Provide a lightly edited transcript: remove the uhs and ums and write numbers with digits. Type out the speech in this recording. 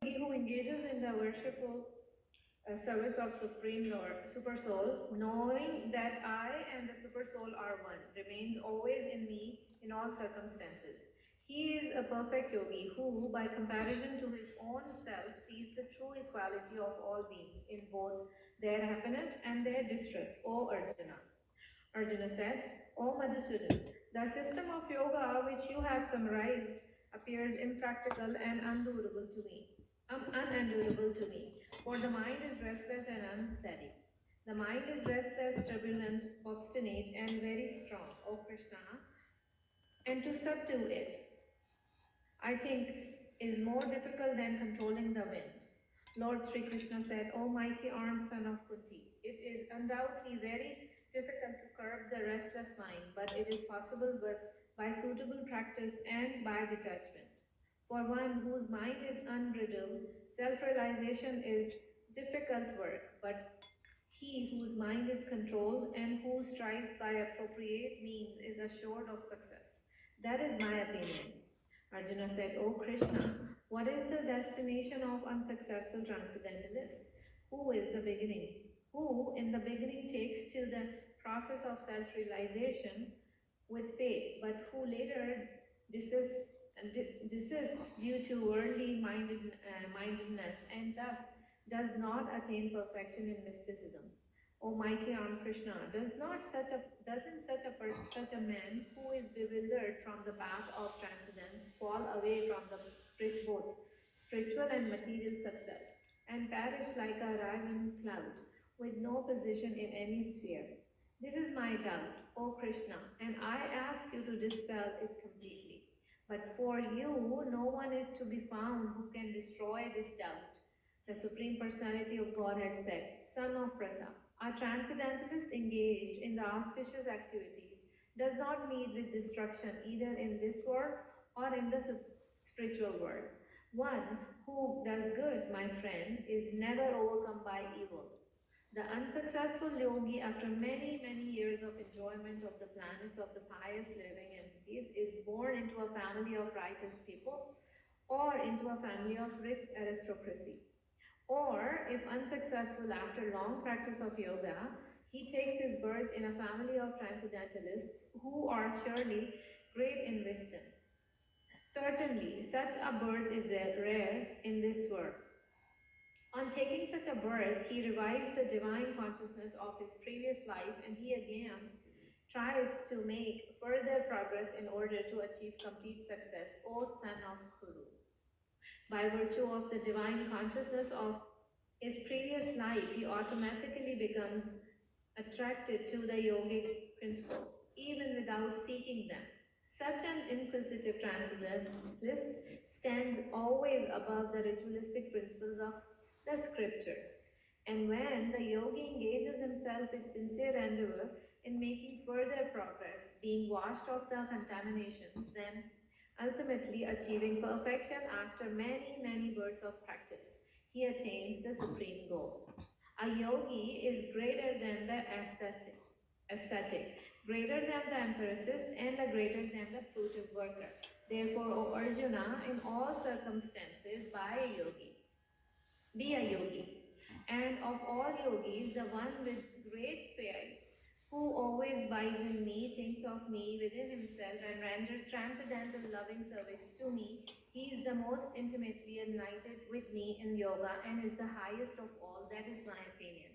He who engages in the worshipful service of Supreme Lord, Super Soul, knowing that I and the Super Soul are one, remains always in me in all circumstances. He is a perfect yogi who, by comparison to his own self, sees the true equality of all beings in both their happiness and their distress, O Arjuna. Arjuna said, O Madhusudan, the system of yoga which you have summarized appears impractical and unendurable to me, for the mind is restless and unsteady. The mind is restless, turbulent, obstinate, and very strong, O Krishna, and to subdue it, I think, is more difficult than controlling the wind. Lord Sri Krishna said, O mighty armed son of Kunti, it is undoubtedly very difficult to curb the restless mind, but it is possible by suitable practice and by detachment. For one whose mind is unbridled, self-realization is difficult work, but he whose mind is controlled and who strives by appropriate means is assured of success. That is my opinion. Arjuna said, O Krishna, what is the destination of unsuccessful transcendentalists? Who is the beginning? Who in the beginning takes to the process of self-realization with faith, but who later desists due to worldly mindedness and thus does not attain perfection in mysticism. O mighty armed Krishna, doesn't such a man who is bewildered from the path of transcendence fall away from both spiritual and material success and perish like a raven cloud with no position in any sphere? This is my doubt, O Krishna, and I ask you to dispel it completely. But for you, no one is to be found who can destroy this doubt. The Supreme Personality of Godhead said, Son of Pratap, a transcendentalist engaged in the auspicious activities does not meet with destruction either in this world or in the spiritual world. One who does good, my friend, is never overcome by evil. The unsuccessful yogi, after many, many years of enjoyment of the planets of the pious living entities, is born into a family of righteous people or into a family of rich aristocracy. Or, if unsuccessful after long practice of yoga, he takes his birth in a family of transcendentalists who are surely great in wisdom. Certainly, such a birth is rare in this world. On taking such a birth, he revives the divine consciousness of his previous life and he again tries to make further progress in order to achieve complete success, O son of Kuru. By virtue of the divine consciousness of his previous life, he automatically becomes attracted to the yogic principles, even without seeking them. Such an inquisitive transcendentalist stands always above the ritualistic principles of the scriptures. And when the yogi engages himself with sincere endeavor in making further progress, being washed of the contaminations, then ultimately achieving perfection after many, many births of practice, he attains the supreme goal. A yogi is greater than the ascetic, greater than the empiricist, and greater than the fruitive worker. Therefore, O Arjuna, in all circumstances, be a yogi. And of all yogis, the one with great faith, who always bides in me, thinks of me within himself, and renders transcendental loving service to me, he is the most intimately united with me in yoga and is the highest of all. That is my opinion.